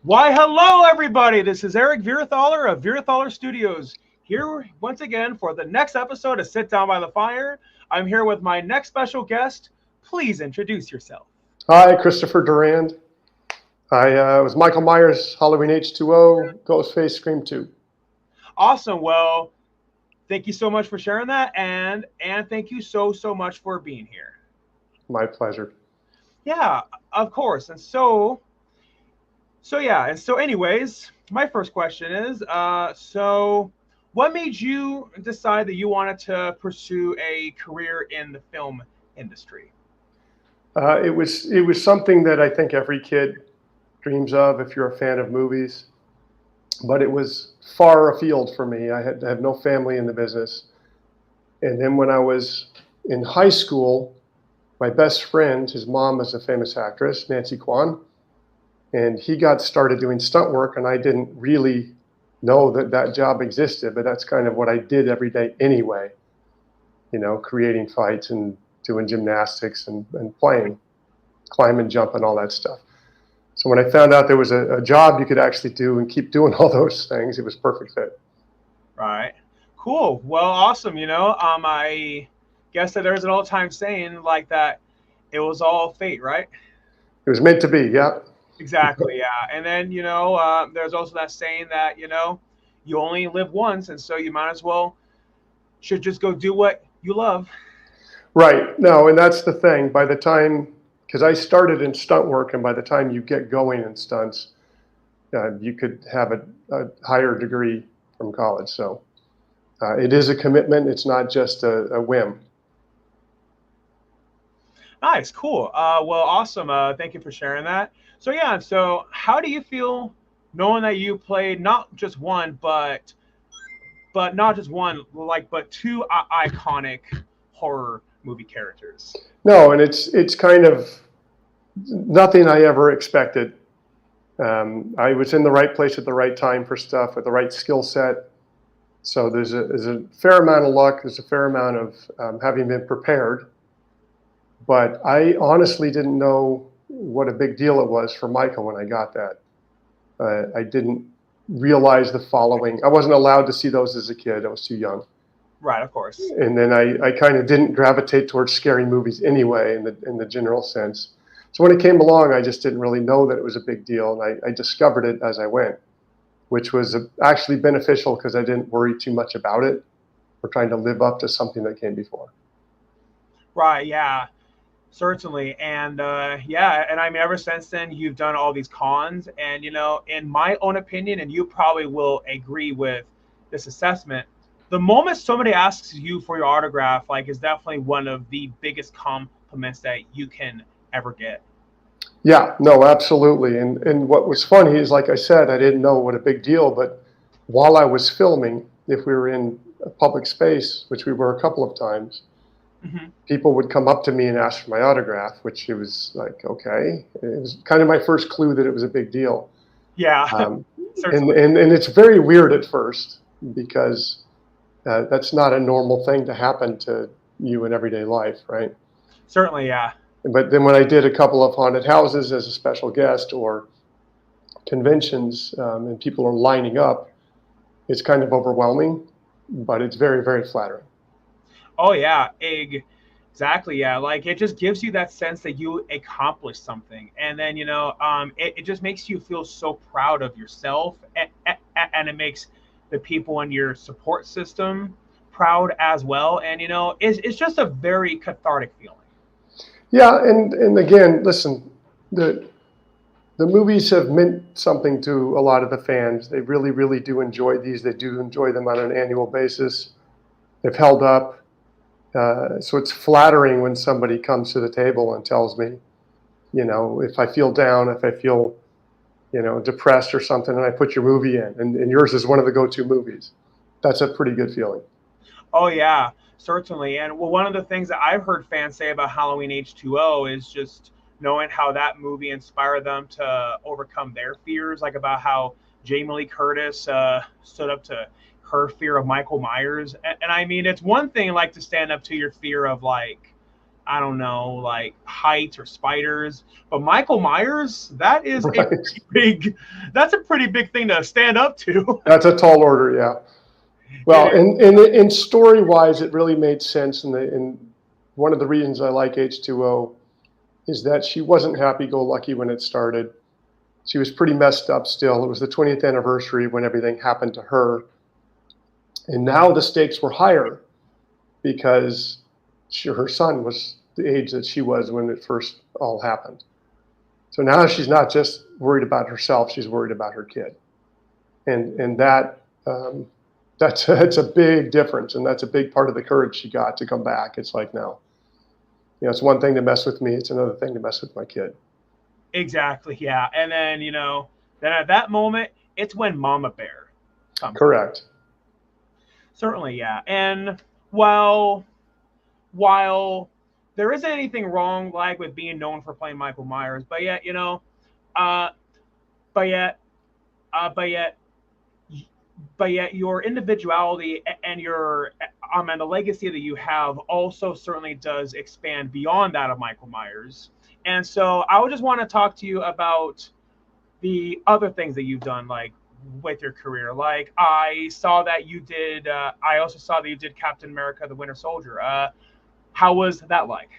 Why, hello, everybody. This is Eric Vierethaler of Vierethaler Studios, here once again for the next episode of Sit Down by the Fire. I'm here with my next special guest. Please introduce yourself. Hi, Christopher Durand. I was Michael Myers, Halloween H2O, Ghostface, Scream 2. Awesome. Well, thank you so much for sharing that, and thank you so much for being here. My pleasure. Yeah, of course. And so anyways, my first question is, what made you decide that you wanted to pursue a career in the film industry? It was something that I think every kid dreams of if you're a fan of movies, but it was far afield for me. I had no family in the business. And then when I was in high school, my best friend, his mom was a famous actress, Nancy Kwan, and he got started doing stunt work, and I didn't really know that that job existed, but that's kind of what I did every day anyway, creating fights and doing gymnastics and playing, climb and jump and all that stuff. So when I found out there was a job you could actually do and keep doing all those things, it was perfect fit. Right. Cool. Well, awesome. I guess that there's an old time saying like that it was all fate, right? It was meant to be, yeah. Exactly. Yeah. And then, there's also that saying that, you only live once. And so you might as well should just go do what you love. Right. No, and that's the thing. By the time, because I started in stunt work, and by the time you get going in stunts, you could have a higher degree from college. So it is a commitment. It's not just a whim. Nice. Cool. Well, awesome. Thank you for sharing that. So, yeah. So, how do you feel knowing that you played not just one, but not just one, but two iconic horror movie characters? No, and it's kind of nothing I ever expected. I was in the right place at the right time for stuff with the right skill set. So there's a fair amount of luck. There's a fair amount of having been prepared. But I honestly didn't know what a big deal it was for Michael when I got that. I didn't realize the following. I wasn't allowed to see those as a kid. I was too young. Right, of course. And then I kind of didn't gravitate towards scary movies anyway in the general sense. So when it came along, I just didn't really know that it was a big deal. And I discovered it as I went, which was actually beneficial because I didn't worry too much about it or trying to live up to something that came before. Right, yeah, certainly. And yeah, and I mean, ever since then, you've done all these cons. And, in my own opinion, and you probably will agree with this assessment, the moment somebody asks you for your autograph, like, is definitely one of the biggest compliments that you can ever get. Yeah, no, absolutely. And what was funny is, like I said, I didn't know what a big deal, but while I was filming, if we were in a public space, which we were a couple of times, Hmm. people would come up to me and ask for my autograph, which it was like, okay. It was kind of my first clue that it was a big deal. Yeah, Um, and, certainly. and, and it's very weird at first because that's not a normal thing to happen to you in everyday life, right? Certainly, yeah. But then when I did a couple of haunted houses as a special guest or conventions and people are lining up, it's kind of overwhelming, but it's very, very flattering. Oh yeah, exactly. Yeah, like it just gives you that sense that you accomplished something, and then it just makes you feel so proud of yourself, and it makes the people in your support system proud as well. And it's just a very cathartic feeling. Yeah, and again, listen, the the movies have meant something to a lot of the fans. They really, really do enjoy these. They do enjoy them on an annual basis. They've held up. So it's flattering when somebody comes to the table and tells me, if I feel down, if I feel, depressed or something, and I put your movie in, and yours is one of the go-to movies. That's a pretty good feeling. Oh yeah, certainly. And well, one of the things that I've heard fans say about Halloween H2O is just knowing how that movie inspired them to overcome their fears, like about how Jamie Lee Curtis stood up to her fear of Michael Myers. And I mean, it's one thing like to stand up to your fear of like I don't know, like heights or spiders. But Michael Myers, that is a Right. pretty big, that's a pretty big thing to stand up to. That's a tall order, yeah. It Well, is. in story wise, it really made sense. And one of the reasons I like H2O is that she wasn't happy go lucky when it started. She was pretty messed up still. It was the 20th anniversary when everything happened to her. And now the stakes were higher because her son was the age that she was when it first all happened. So now she's not just worried about herself; she's worried about her kid, and that that's a big difference, and that's a big part of the courage she got to come back. It's like now, it's one thing to mess with me; it's another thing to mess with my kid. Exactly, yeah. And then, then at that moment, it's when Mama Bear comes out. Correct. Certainly, yeah. And while while there isn't anything wrong like with being known for playing Michael Myers, but yet, uh, but yet, but yet, but yet, your individuality and your and the legacy that you have also certainly does expand beyond that of Michael Myers. And so, I would just want to talk to you about the other things that you've done, like with your career. Like I also saw that you did Captain America: The Winter Soldier. How was that like?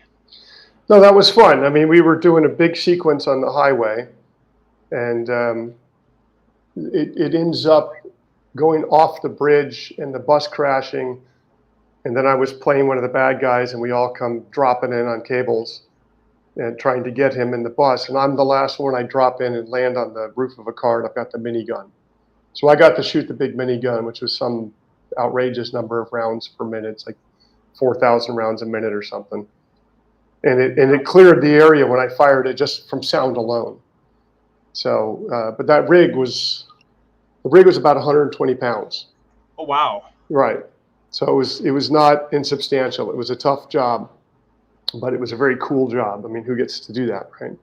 No, that was fun. I mean, we were doing a big sequence on the highway, and it ends up going off the bridge and the bus crashing. And then I was playing one of the bad guys, and we all come dropping in on cables and trying to get him in the bus. And I'm the last one. I drop in and land on the roof of a car, and I've got the minigun. So I got to shoot the big minigun, which was some outrageous number of rounds per minute. It's like 4,000 rounds a minute or something. And it cleared the area when I fired it just from sound alone. So, but that rig was about 120 pounds. Oh wow. Right. So it was not insubstantial. It was a tough job, but it was a very cool job. I mean, who gets to do that, right?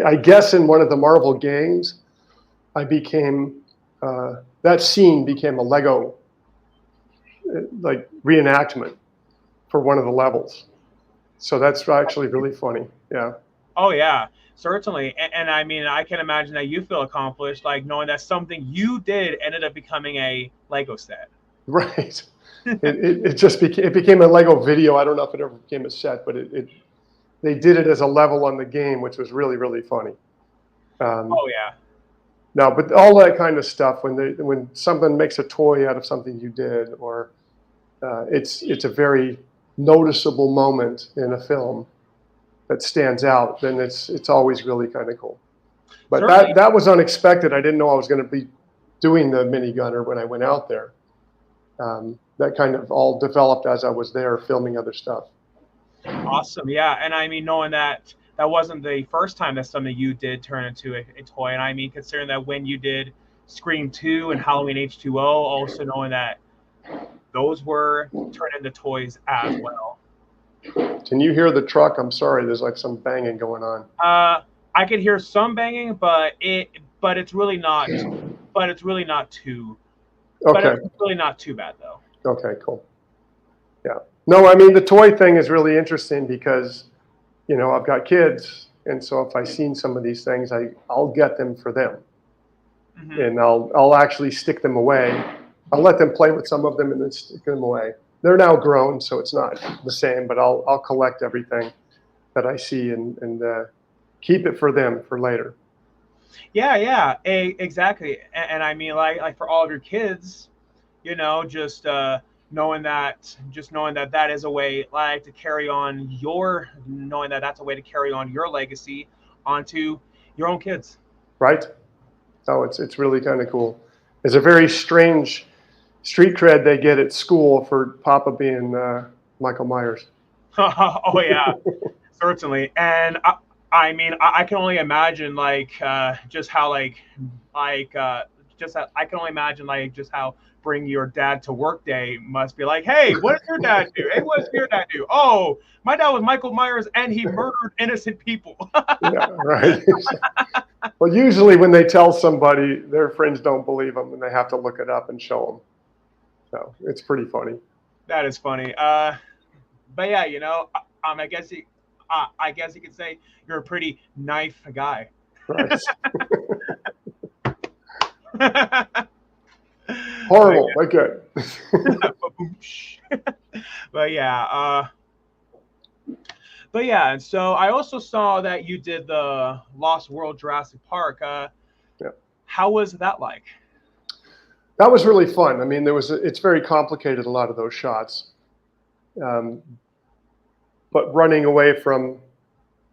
I guess in one of the Marvel games, I became that scene became a Lego like reenactment for one of the levels. So that's actually really funny. Yeah. Oh yeah, certainly. And I mean, I can imagine that you feel accomplished, like knowing that something you did ended up becoming a Lego set. Right. It just became a Lego video. I don't know if it ever became a set, but they did it as a level on the game, which was really really funny. Um, Oh yeah. Now, but all that kind of stuff when someone makes a toy out of something you did, or it's a very noticeable moment in a film that stands out, then it's always really kind of cool. But Certainly. that was unexpected. I didn't know I was going to be doing the minigunner when I went out there. That kind of all developed as I was there filming other stuff. Awesome. Yeah. And I mean, knowing that that wasn't the first time that something you did turn into a toy. And I mean, considering that when you did Scream 2 and Halloween H2O, also knowing that those were turned into toys as well. Can you hear the truck? I'm sorry, there's like some banging going on. I could hear some banging, but it's really not, but it's really not too, but Okay. it's really not too bad though. Okay, cool. Yeah. No, I mean, the toy thing is really interesting because, I've got kids. And so if I've seen some of these things, I'll get them for them. Hmm. And I'll actually stick them away. I'll let them play with some of them and then stick them away. They're now grown, so it's not the same, but I'll collect everything that I see and keep it for them for later. Yeah, yeah, exactly. And I mean, like for all of your kids, just knowing that that is a way like to carry on your knowing that that's a way to carry on your legacy onto your own kids. Right? So it's really kind of cool. It's a very strange street cred they get at school for Papa being Michael Myers. Oh yeah, certainly. And I mean, I can only imagine just how like just how, I can only imagine like just how bring your dad to work day must be like. Hey, what does your dad do? Hey, what does your dad do? Oh, my dad was Michael Myers and he murdered innocent people. Yeah, right. Well, usually when they tell somebody, their friends don't believe them, and they have to look it up and show them. So it's pretty funny. That is funny. But yeah, I guess I guess you could say you're a pretty knife guy. Right. But Horrible. Okay. but yeah, but yeah. And so I also saw that you did the Lost World Jurassic Park. Yeah. How was that like? That was really fun. I mean, it's very complicated, a lot of those shots. Um, but running away from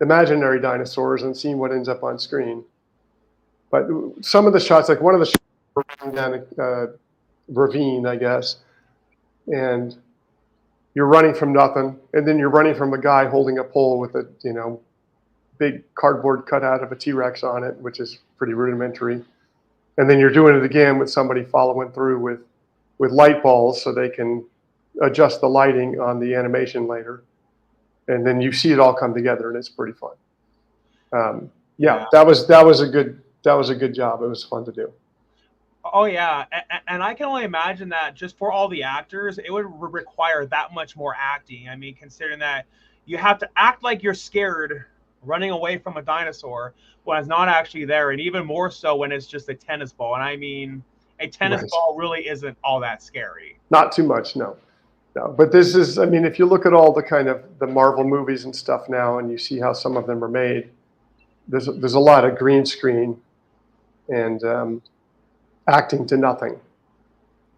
imaginary dinosaurs and seeing what ends up on screen. But some of the shots, like one of the shots down a ravine, I guess, and you're running from nothing, and then you're running from a guy holding a pole with a big cardboard cutout of a T-Rex on it, which is pretty rudimentary. And then you're doing it again with somebody following through with light balls so they can adjust the lighting on the animation later. And then you see it all come together, and it's pretty fun. Yeah, Yeah. that was a good job. It was fun to do. Oh yeah, and I can only imagine that just for all the actors, it would require that much more acting. I mean, considering that you have to act like you're scared running away from a dinosaur when it's not actually there, and even more so when it's just a tennis ball. And I mean, a tennis Right. ball really isn't all that scary. Not too much, no. No, but this is, I mean, if you look at all the kind of the Marvel movies and stuff now, and you see how some of them are made, there's a lot of green screen and acting to nothing,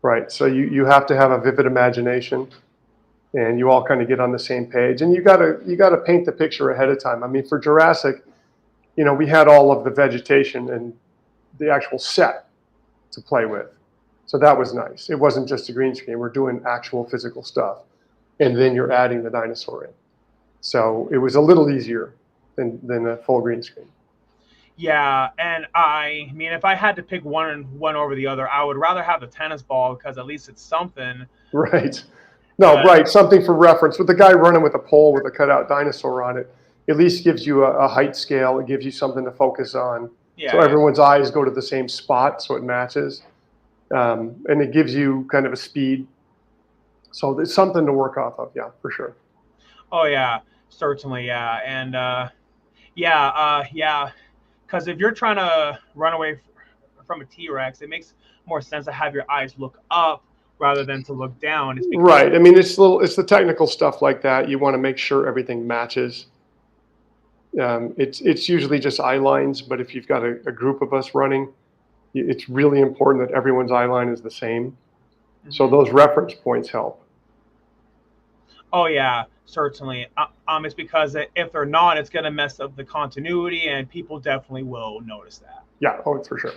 right? So you have to have a vivid imagination, and you all kind of get on the same page, and you gotta paint the picture ahead of time. I mean, for Jurassic, we had all of the vegetation and the actual set to play with, so that was nice. It wasn't just a green screen. We're doing actual physical stuff, and then you're adding the dinosaur in. So it was a little easier than a full green screen. Yeah, and I mean, if I had to pick one over the other, I would rather have the tennis ball because at least it's something. Right. No, But right. Something for reference. With the guy running with a pole with a cutout dinosaur on it, at least gives you a height scale. It gives you something to focus on. So yeah, yeah. everyone's eyes go to the same spot so it matches. And it gives you kind of a speed. So there's something to work off of. Yeah, for sure. Oh yeah, certainly, yeah, and yeah. Because if you're trying to run away from a T Rex, it makes more sense to have your eyes look up rather than to look down. It's because Right. I mean, it's the technical stuff like that. You want to make sure everything matches. It's usually just eye lines, but if you've got a group of us running, it's really important that everyone's eye line is the same. So Mhm. those reference points help. Oh yeah, certainly. It's because if they're not, it's gonna mess up the continuity, and people definitely will notice that. Yeah, oh, for sure.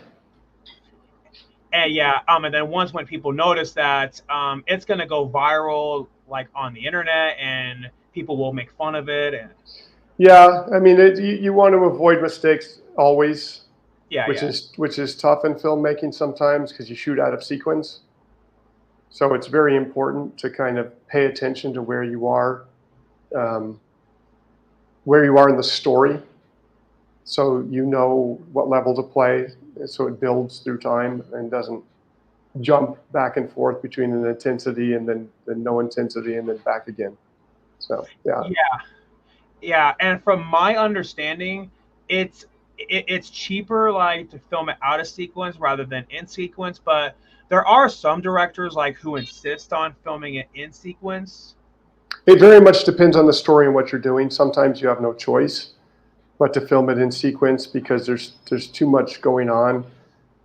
And yeah, and then once when people notice that, it's gonna go viral like on the internet, and people will make fun of it, and Yeah, I mean, you want to avoid mistakes always, yeah, which yeah. is tough in filmmaking sometimes because you shoot out of sequence. So it's very important to kind of pay attention to um, where you are in the story, so you know what level to play, so it builds through time and doesn't jump back and forth between an intensity and then no intensity and then back again. So yeah, Yeah, yeah, and from my understanding, it's it's cheaper like to film it out of sequence rather than in sequence. But there are some directors like who insist on filming it in sequence. it very much depends on the story and what you're doing. Sometimes you have no choice but to film it in sequence because there's too much going on.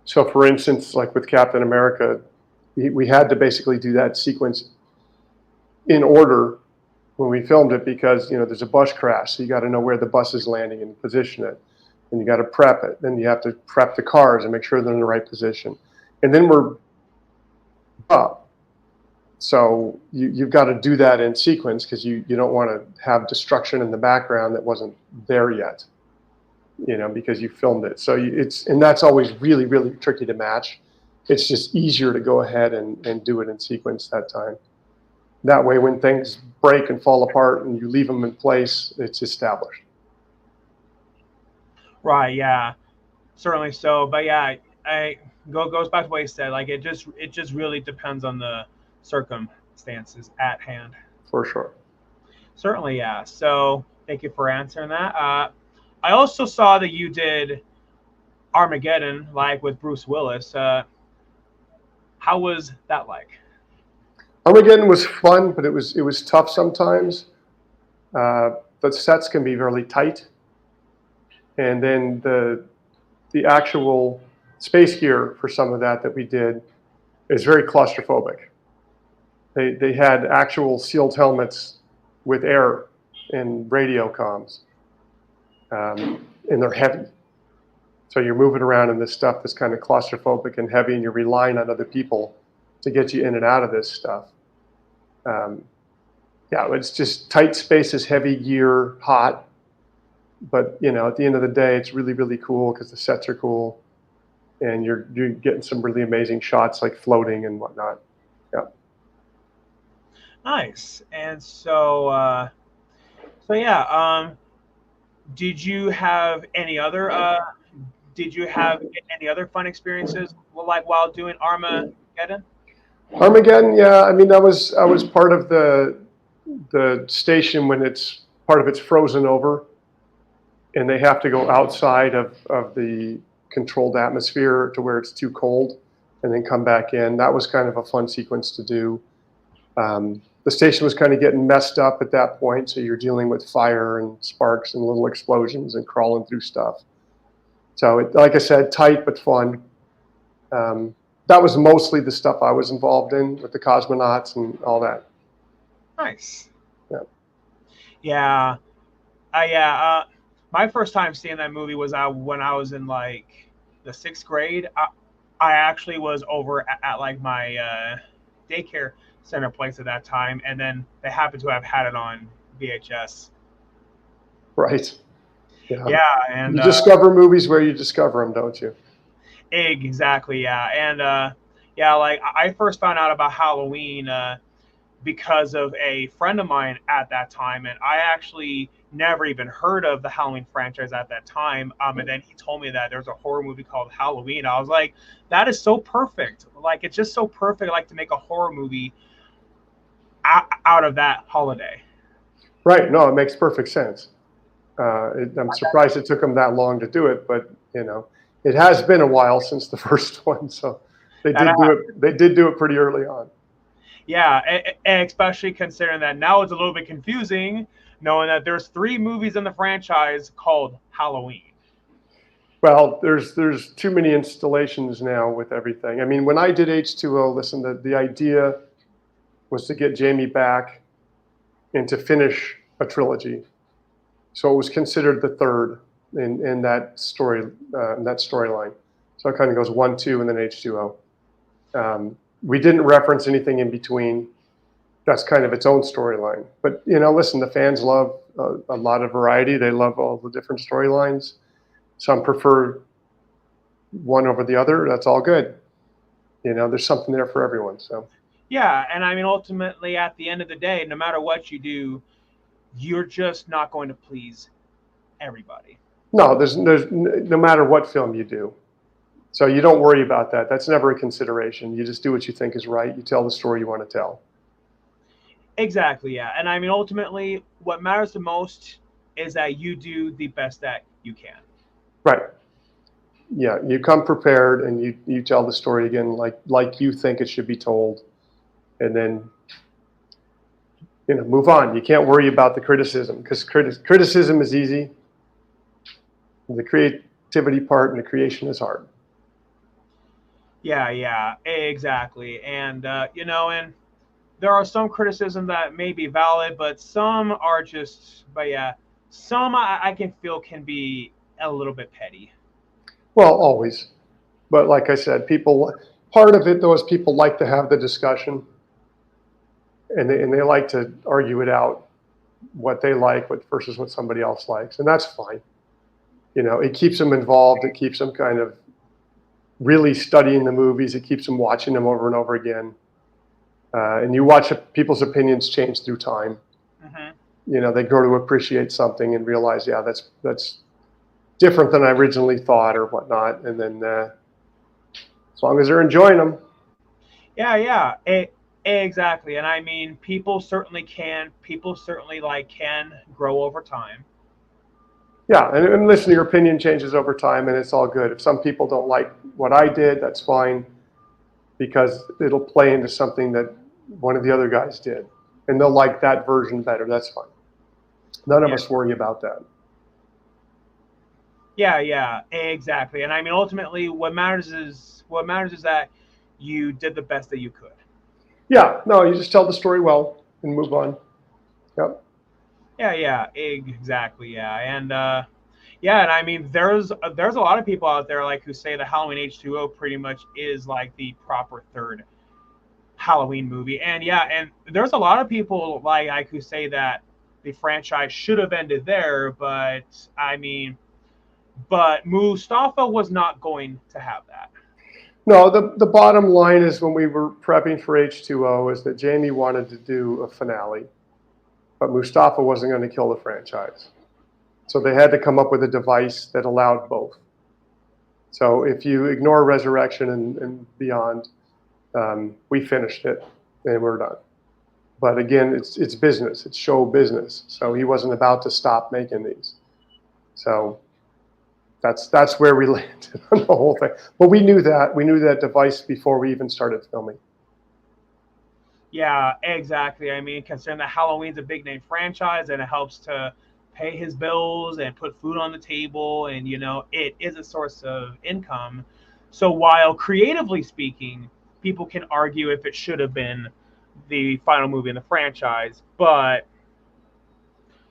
So, for instance, like with Captain America, we had to basically do that sequence in order when we filmed it because there's a bus crash, so you got to know where the bus is landing and position it, and you got to prep it. Then you have to prep the cars and make sure they're in the right position, and then we're up. So you've got to do that in sequence because you don't want to have destruction in the background that wasn't there yet. Because you filmed it. So and that's always really, really tricky to match. It's just easier to go ahead and do it in sequence that time. That way, when things break and fall apart and you leave them in place, it's established. Right? Yeah, certainly. So, but yeah, I goes back to what you said. Like it just really depends on the circumstances at hand. For sure. Certainly, yeah. So. Thank you for answering that. I also saw that you did Armageddon, like with Bruce Willis. How was that like? Armageddon was fun, but it was tough sometimes. The sets can be really tight, and then the actual space gear for some of that we did is very claustrophobic. They had actual sealed helmets with air and radio comms, and they're heavy. So you're moving around in this stuff that's kind of claustrophobic and heavy, and you're relying on other people to get you in and out of this stuff. Um, yeah, it's just tight spaces, heavy gear, hot. But at the end of the day, it's really, really cool because the sets are cool, and you're getting some really amazing shots like floating and whatnot. Yeah. Nice. And so yeah. Did you have any other did you have any other fun experiences like while doing Armageddon? Armageddon, yeah. I mean, I was part of the station when it's part of it's frozen over, and they have to go outside of the controlled atmosphere to where it's too cold, and then come back in. That was kind of a fun sequence to do. The station was kind of getting messed up at that point, so you're dealing with fire and sparks and little explosions and crawling through stuff. So, like I said, tight but fun. Um, that was mostly the stuff I was involved in with the cosmonauts and all that. Nice. Yeah. Yeah. Yeah. My first time seeing that movie was when I was in like the sixth grade. I actually was over at like my daycare center place at that time, and then they happened to have had it on VHS. Right. Yeah. Yeah, and You discover movies where you discover them, don't you? exactly, yeah, and yeah, like I first found out about Halloween because of a friend of mine at that time, and I actually never even heard of the Halloween franchise at that time. And then he told me that there's a horror movie called Halloween. I was like, that is so perfect. Like, it's just so perfect, like to make a horror movie out of that holiday. Right. No, it makes perfect sense. I'm surprised it took them that long to do it, but it has been a while since the first one, so they That did do it. They did do it pretty early on. Yeah, and especially considering that now it's a little bit confusing, knowing that there's three movies in the franchise called Halloween. Well, there's too many installations now with everything. I mean, when I did H2O, listen, the idea was to get Jamie back and to finish a trilogy. So it was considered the third in that storyline. So it kind of goes 1, 2, and then H2O. We didn't reference anything in between. That's kind of its own storyline. But listen, the fans love a lot of variety. They love all the different storylines. Some prefer one over the other. That's all good. There's something there for everyone. So Yeah, and I mean, ultimately, at the end of the day, no matter what you do, you're just not going to please everybody. no, there's no matter what film you do. So you don't worry about that. That's never a consideration. You just do what you think is right. You tell the story you want to tell. Exactly, yeah. And I mean, ultimately, what matters the most is that you do the best that you can. Right. Yeah. You come prepared and you tell the story again like you think it should be told, and then move on. You can't worry about the criticism because criticism is easy. The creativity part and the creation is hard. Yeah, yeah, exactly. And and there are some criticism that may be valid, but some are just, but yeah, some I can feel can be a little bit petty. Well, always. But like I said, people, part of it though is people like to have the discussion, and they like to argue it out, what they like versus what somebody else likes, and that's fine. It keeps them involved. It keeps them kind of really studying the movies. It keeps them watching them over and over again. And you watch people's opinions change through time. Hmm. They grow to appreciate something and realize, yeah, that's different than I originally thought or whatnot. And then as long as they're enjoying them. Yeah, yeah, Exactly. And I mean, people certainly like can grow over time. Yeah, and listen, your opinion changes over time, and it's all good. If some people don't like what I did, that's fine, because it'll play into something that one of the other guys did, and they'll like that version better. That's fine. None of Yeah. us worry about that. Yeah, yeah, exactly. And I mean, ultimately, what matters is that you did the best that you could. Yeah, no, you just tell the story well and move on. Yep. Yeah, yeah, exactly. Yeah, and I mean, there's a lot of people out there like who say that Halloween H2O pretty much is like the proper third Halloween movie, and yeah, and there's a lot of people like who say that the franchise should have ended there, but I mean, but Mustafa was not going to have that. No, the bottom line is when we were prepping for H2O is that Jamie wanted to do a finale, but Mustafa wasn't going to kill the franchise. So they had to come up with a device that allowed both. So if you ignore Resurrection and Beyond, we finished it and we're done. But again, it's business, it's show business. So he wasn't about to stop making these. So that's where we landed on the whole thing. But we knew that device before we even started filming. Yeah, exactly. I mean, considering that Halloween's a big name franchise and it helps to pay his bills and put food on the table, and it is a source of income. So while creatively speaking, people can argue if it should have been the final movie in the franchise, but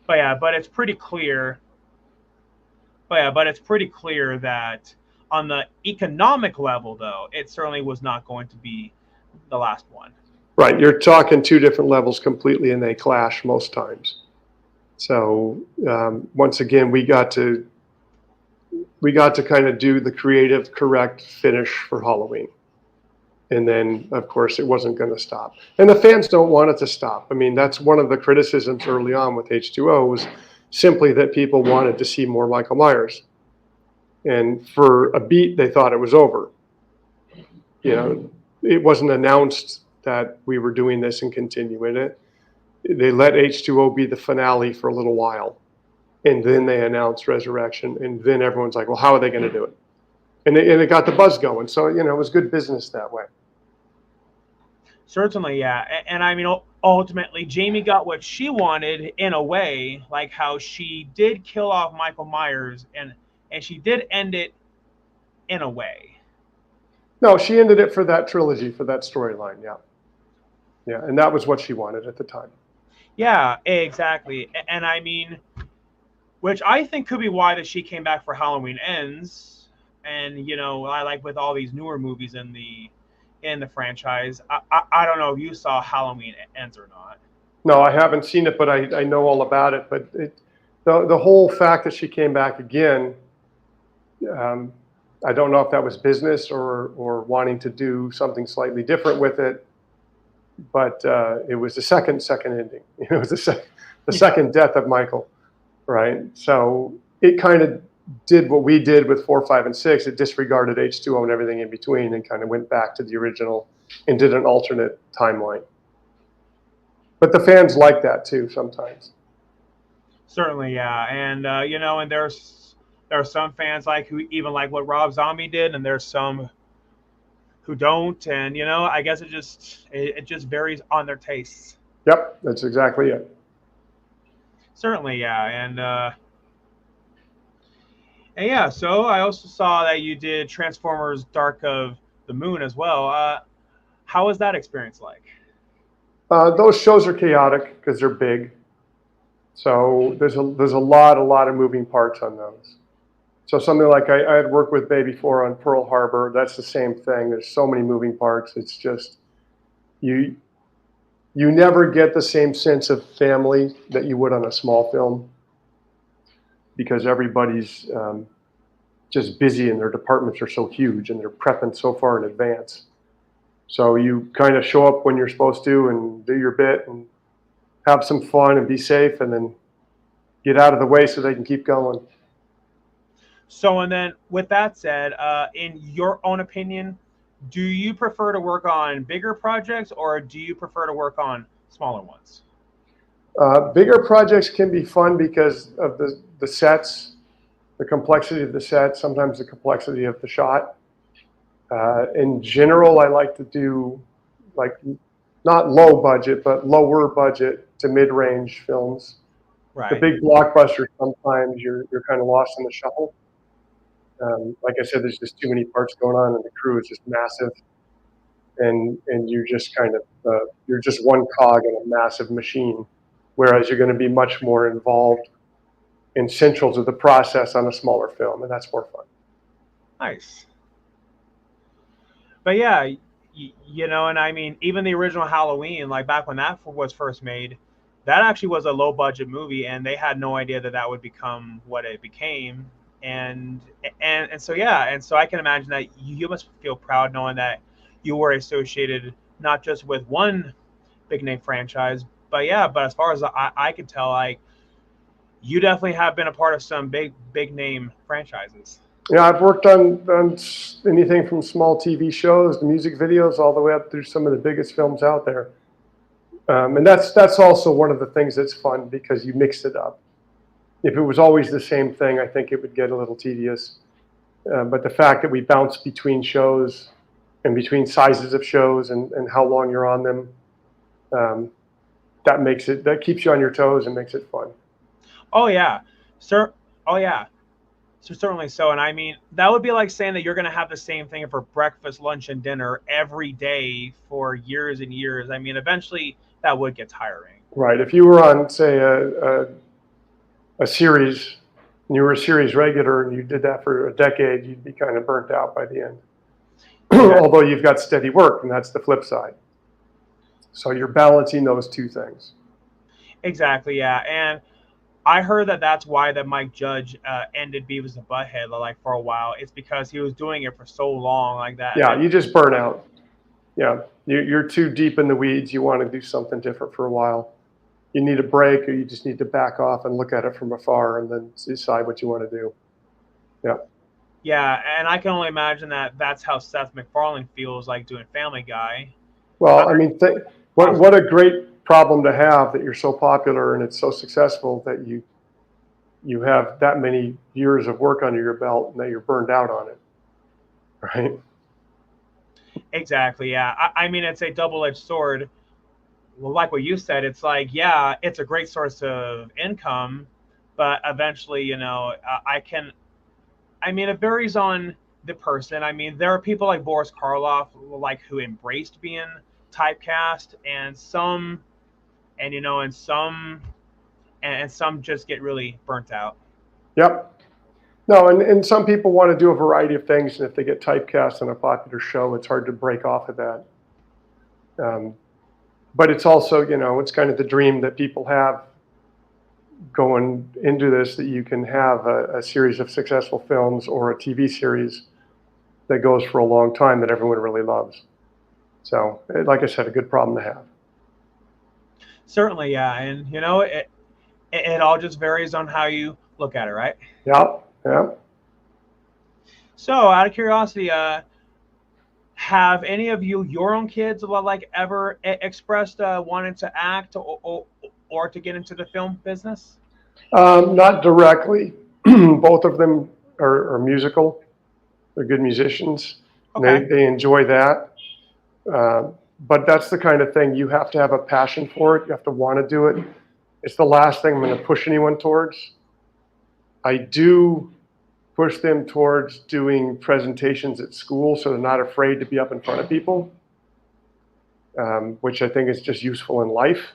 yeah, but it's pretty clear. But yeah, but it's pretty clear that on the economic level, though, it certainly was not going to be the last one. Right, you're talking two different levels completely, and they clash most times. So once again, we got to kind of do the creative correct finish for Halloween. And then, of course, it wasn't going to stop. And the fans don't want it to stop. I mean, that's one of the criticisms early on with H2O was simply that people wanted to see more Michael Myers. And for a beat, they thought it was over. It wasn't announced that we were doing this and continuing it. They let H2O be the finale for a little while. And then they announced Resurrection. And then everyone's like, well, how are they going to do it? And it got the buzz going. So, it was good business that way. Certainly, yeah. And I mean, ultimately, Jamie got what she wanted in a way, like how she did kill off Michael Myers, and she did end it in a way. No, she ended it for that trilogy, for that storyline. Yeah. Yeah. And that was what she wanted at the time. Yeah, exactly. And I mean, which I think could be why that she came back for Halloween Ends, and I like with all these newer movies in the franchise. I don't know if you saw Halloween Ends or not. No, I haven't seen it, but I know all about it. But the whole fact that she came back again, um, I don't know if that was business or wanting to do something slightly different with it. But it was the second ending. It was the second death of Michael, right? So it kind of did what we did with 4, 5, and 6. It disregarded H2O and everything in between, and kind of went back to the original and did an alternate timeline. But the fans like that too sometimes. Certainly, yeah, and and there are some fans like who even like what Rob Zombie did, and there's some who don't, and I guess it just varies on their tastes. Yep, that's exactly it. Certainly, yeah, and yeah. So I also saw that you did Transformers: Dark of the Moon as well. How was that experience like? Those shows are chaotic because they're big. So there's a lot of moving parts on those. So something like I had worked with Bay before on Pearl Harbor. That's the same thing. There's so many moving parts. It's just you you never get the same sense of family that you would on a small film because everybody's just busy and their departments are so huge and they're prepping so far in advance. So you kind of show up when you're supposed to and do your bit and have some fun and be safe and then get out of the way so they can keep going. So, and then with that said, in your own opinion, Do you prefer to work on bigger projects or do you prefer to work on smaller ones? Bigger projects can be fun because of the sets, the complexity of the set, sometimes the complexity of the shot. In general, I like to do like not low budget, but lower budget to mid range films. The Right. big blockbusters, sometimes you're kind of lost in the shuffle. Like I said, there's just too many parts going on, and the crew is just massive, and you just kind of you're just one cog in a massive machine. Whereas you're going to be much more involved and central to the process on a smaller film, and that's more fun. Nice. But yeah, and I mean, even the original Halloween, like back when that was first made, that actually was a low budget movie, and they had no idea that that would become what it became. And and so yeah, and so I can imagine that you must feel proud knowing that you were associated not just with one big name franchise, but yeah, but as far as I could tell, like you definitely have been a part of some big name franchises. Yeah, I've worked on anything from small TV shows to music videos, all the way up through some of the biggest films out there. And that's also one of the things that's fun because you mix it up. If it was always the same thing, I think it would get a little tedious. But the fact that we bounce between shows and between sizes of shows and how long you're on them, um, that keeps you on your toes and makes it fun. Oh yeah, sir. Oh yeah, so certainly so. And I mean, that would be like saying that you're going to have the same thing for breakfast, lunch, and dinner every day for years and years. I mean, eventually that would get tiring. Right. If you were on, say, a series, and you were a series regular and you did that for a decade, you'd be kind of burnt out by the end. Exactly. Although you've got steady work, and that's the flip side. So you're balancing those two things. Exactly. Yeah. And I heard that that's why that Mike Judge ended Beavis and Butthead like for a while. It's because he was doing it for so long, like that. Yeah, you just burn out. Yeah, you're too deep in the weeds. You want to do something different for a while. You need a break, or you just need to back off and look at it from afar, and then decide what you want to do. Yeah. Yeah, and I can only imagine that that's how Seth MacFarlane feels like doing Family Guy. Well, I, I mean, I'm what a great problem to have that you're so popular and it's so successful that you have that many years of work under your belt and that you're burned out on it, right? Exactly. Yeah. I mean, it's a double-edged sword. Well, like what you said, it's like, yeah, it's a great source of income, but eventually, I can. I mean, it varies on the person. I mean, there are people like Boris Karloff, like who embraced being typecast, and some, and some, and some just get really burnt out. Yep. No, and some people want to do a variety of things, and if they get typecast on a popular show, it's hard to break off of that. Um, but it's also, it's kind of the dream that people have going into this, that you can have a series of successful films or a TV series that goes for a long time that everyone really loves. So, like I said, a good problem to have. Certainly, yeah, and it all just varies on how you look at it, right? Yeah, yeah. So, out of curiosity, have any of your own kids like ever expressed wanting to act or to get into the film business? Not directly. Both of them are musical. They're good musicians. And Okay. they enjoy that. Uh, but that's the kind of thing you have to have a passion for it. You have to want to do it. It's the last thing I'm going to push anyone towards. I do push them towards doing presentations at school so they're not afraid to be up in front of people, which I think is just useful in life.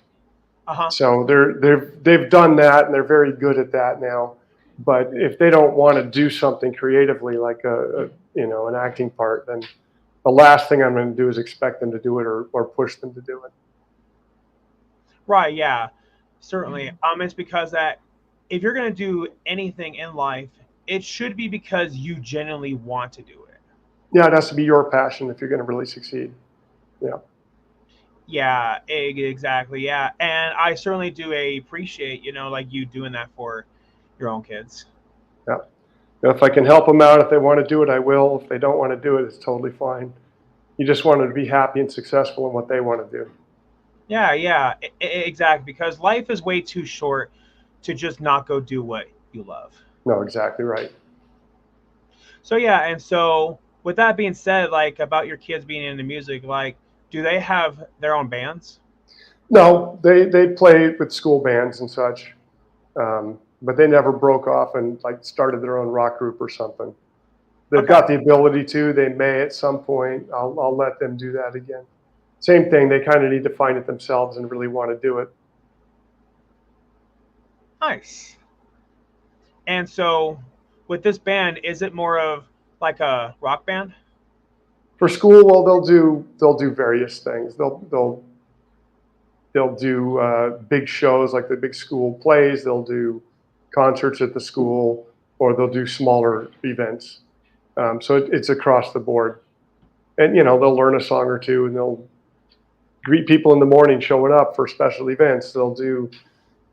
Uh huh. So they've done that and they're very good at that now. But if they don't want to do something creatively like an acting part, then the last thing I'm going to do is expect them to do it or push them to do it. Right. Yeah. Certainly. It's because that if you're going to do anything in life, it should be because you genuinely want to do it. Yeah, it has to be your passion if you're going to really succeed. Yeah, Yeah, exactly. Yeah, and I certainly do appreciate like you doing that for your own kids. yeah. If I can help them out, if they want to do it, I will. If they don't want to do it, it's totally fine. You just want them to be happy and successful in what they want to do. Yeah, yeah, exactly. Because life is way too short to just not go do what you love. No, exactly right. So yeah, and so with that being said, like about your kids being into music, like do they have their own bands? No, they play with school bands and such, but they never broke off and like started their own rock group or something. They've Okay. got the ability to. They may at some point. I'll let them do that again. Same thing. They kind of need to find it themselves and really want to do it. Nice. And so with this band, is it more of like a rock band? For school, well, they'll do various things. They'll do big shows like the big school plays. They'll do concerts at the school, or they'll do smaller events. So it's across the board. And they'll learn a song or two, and they'll greet people in the morning showing up for special events. They'll do,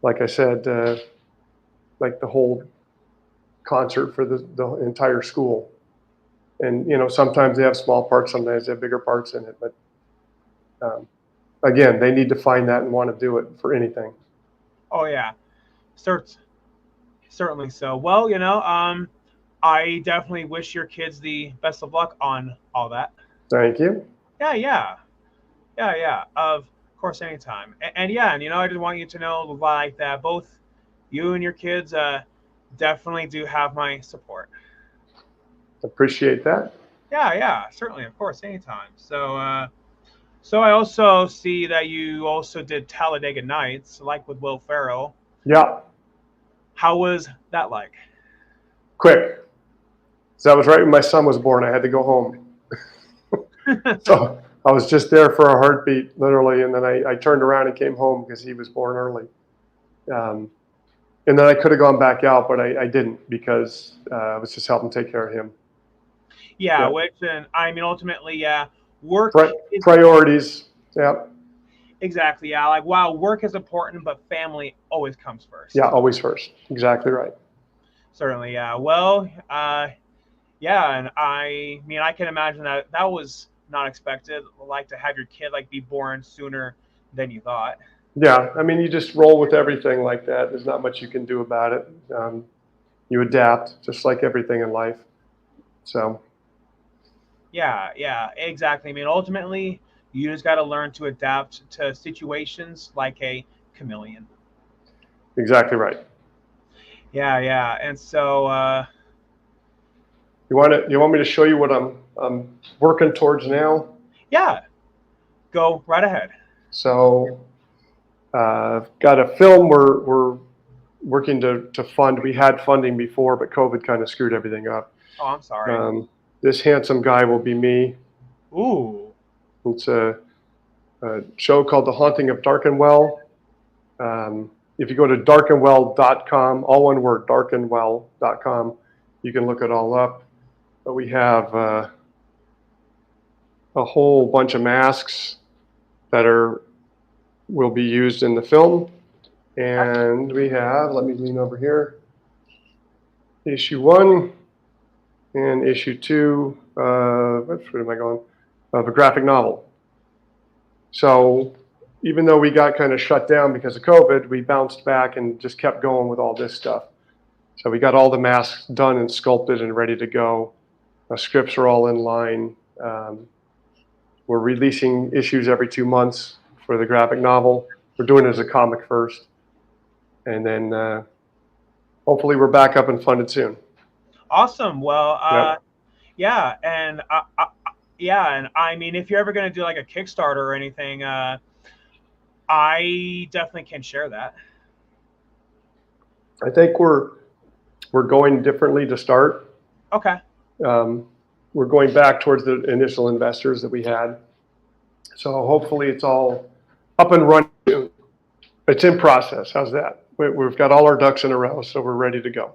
like I said, like the whole concert for the entire school. And sometimes they have small parts, sometimes they have bigger parts in it. But um, again, they need to find that and want to do it for anything. Oh yeah, Cert- certainly so. Well, I definitely wish your kids the best of luck on all that. Thank you. Yeah, yeah, yeah, yeah. Of course, anytime. And yeah, and I just want you to know like that both you and your kids definitely do have my support. Appreciate that. Yeah, yeah, certainly, of course, anytime. So I also see that you also did Talladega Nights, like with Will Ferrell. Yeah, How was that like? quick. So that was right when my son was born. I had to go home. So I was just there for a heartbeat, literally, and then I turned around and came home because he was born early. Um, and then I could have gone back out, but I didn't because I was just helping take care of him. Yeah, Yeah. which and I mean ultimately, yeah, work Pri- is priorities. Yeah. exactly yeah. Like wow, work is important, but family always comes Yeah. first. Always first. Exactly right. Certainly, yeah. Well, yeah, and I mean I can imagine that that was not expected. Like to have your kid like be born sooner than you thought. Yeah. I mean, you just roll with everything like that. There's not much you can do about it. You adapt, just like everything in life. So, Yeah, yeah, exactly. I mean, ultimately, you just got to learn to adapt to situations like a chameleon. exactly right. Yeah, yeah. And so, You want me to show you what I'm working towards now? yeah, go right ahead. So, got a film we're working to fund. We had funding before, but COVID kind of screwed everything up. Oh, I'm sorry. Um, this handsome guy will be me. Ooh, It's a show called The Haunting of Darkenwell. If you go to darkenwell.com, all one word, darkenwell.com, you can look it all up. But we have a whole bunch of masks that will be used in the film. And we have, let me lean over here, issue 1 and issue 2, where am I going? Of a graphic novel. So even though we got kind of shut down because of COVID, we bounced back and just kept going with all this stuff. So we got all the masks done and sculpted and ready to go. Our scripts are all in line. Um, we're releasing issues every 2 months for the graphic novel. We're doing it as a comic first. And then hopefully we're back up and funded soon. awesome. Well, Yep. yeah, and yeah, and I mean, if you're ever gonna do like a Kickstarter or anything, I definitely can share that. I think we're going differently to start. Okay. Um, we're going back towards the initial investors that we had. So hopefully it's all up and running. It's in process. How's that? We've got all our ducks in a row, so we're ready to go.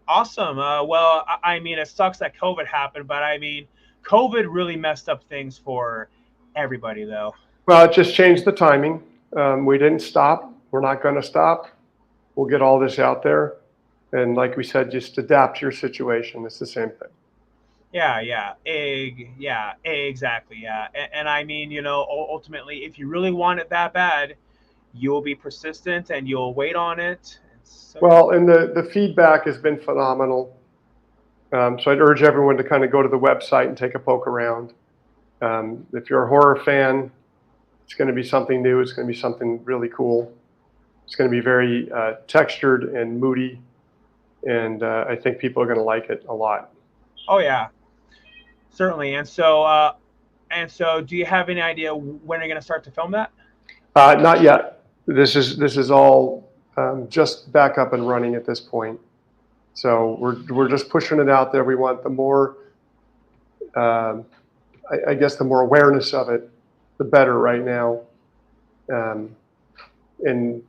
Awesome. Well, I mean, it sucks that COVID happened, but I mean, COVID really messed up things for everybody, though. Well, it just changed the timing. We didn't stop. We're not going to stop. We'll get all this out there. And like we said, just adapt to your situation. It's the same thing. yeah, exactly, yeah. And I mean, ultimately, if you really want it that bad, you'll be persistent and you'll wait on it. So yeah. Well, and the feedback has been phenomenal. So I'd urge everyone to kind of go to the website and take a poke around. If you're a horror fan, it's going to be something new. It's going to be something really cool. It's going to be very textured and moody, and I think people are going to like it a lot. Oh yeah, certainly. And so, do you have any idea when you're going to start to film that? Not yet. This is all just back up and running at this point. So we're just pushing it out there. We want the more, um, I guess, the more awareness of it, the better right now. Um, and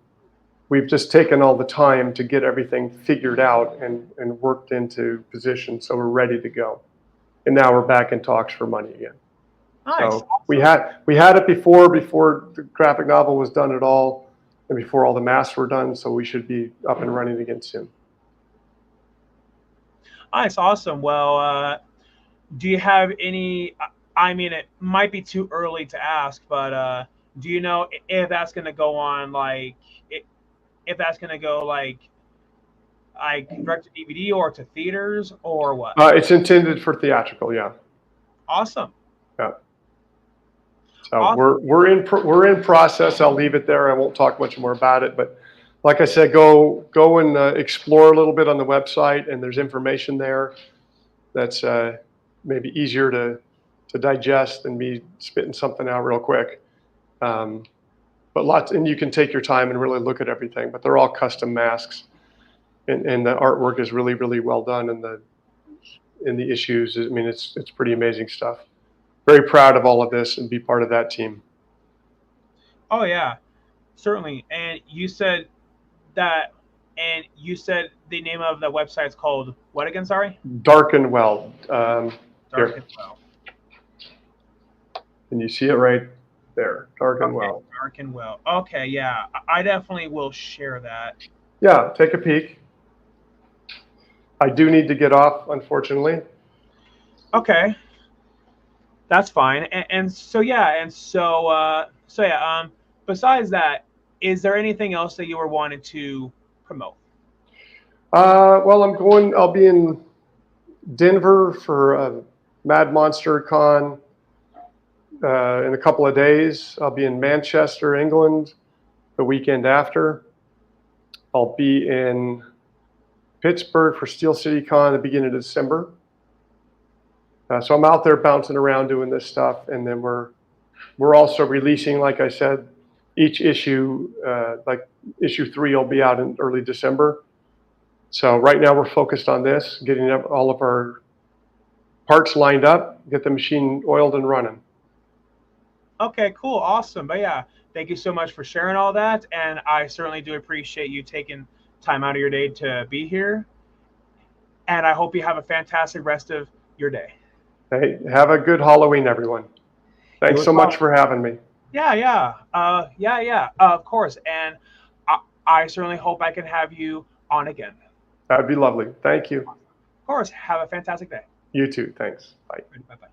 we've just taken all the time to get everything figured out and worked into position, so we're ready to go. And now we're back in talks for money again. Nice, So we awesome. had we had it before the graphic novel was done at all, and before all the masks were done. So we should be up and running again soon. Nice, awesome. Well, do you have any? I mean, it might be too early to ask, but do you know if that's going to go on if that's going to go like direct to DVD or to theaters or what? It's intended for theatrical, yeah, Awesome, yeah. So awesome. we're in process. I'll leave it there. I won't talk much more about it. But like I said, go and explore a little bit on the website, and there's information there that's maybe easier to digest than me spitting something out real quick. Um, but lots, and you can take your time and really look at everything. But they're all custom masks, and the artwork is really really well done, and the issues. I mean, it's pretty amazing stuff. Very proud of all of this and be part of that team. Oh yeah, certainly. That, and you said the name of the website is called what again? Sorry, Dark and well. Dark Here, and Well. and you see it right there, dark and Okay, well. Dark and Well. Okay, yeah, I definitely will share that. Yeah, take a peek. I do need to get off, unfortunately. Okay, that's fine. And so yeah, so yeah. Besides that, is there anything else that you were wanting to promote? Well, I'm going. I'll be in Denver for Mad Monster Con in a couple of days. I'll be in Manchester, England, the weekend after. I'll be in Pittsburgh for Steel City Con at the beginning of December. So I'm out there bouncing around doing this stuff, and then we're also releasing, like I said, each issue. Like issue 3 will be out in early December. So right now we're focused on this, getting up all of our parts lined up, get the machine oiled and running. Okay, cool, awesome. But yeah, thank you so much for sharing all that, and I certainly do appreciate you taking time out of your day to be here. And I hope you have a fantastic rest of your day. Hey, have a good Halloween, everyone. You Thanks as so much well. for having me. Yeah, of course. And I certainly hope I can have you on again. That'd be lovely. Thank you. Of course, have a fantastic day. You too. Thanks. Bye. Bye bye.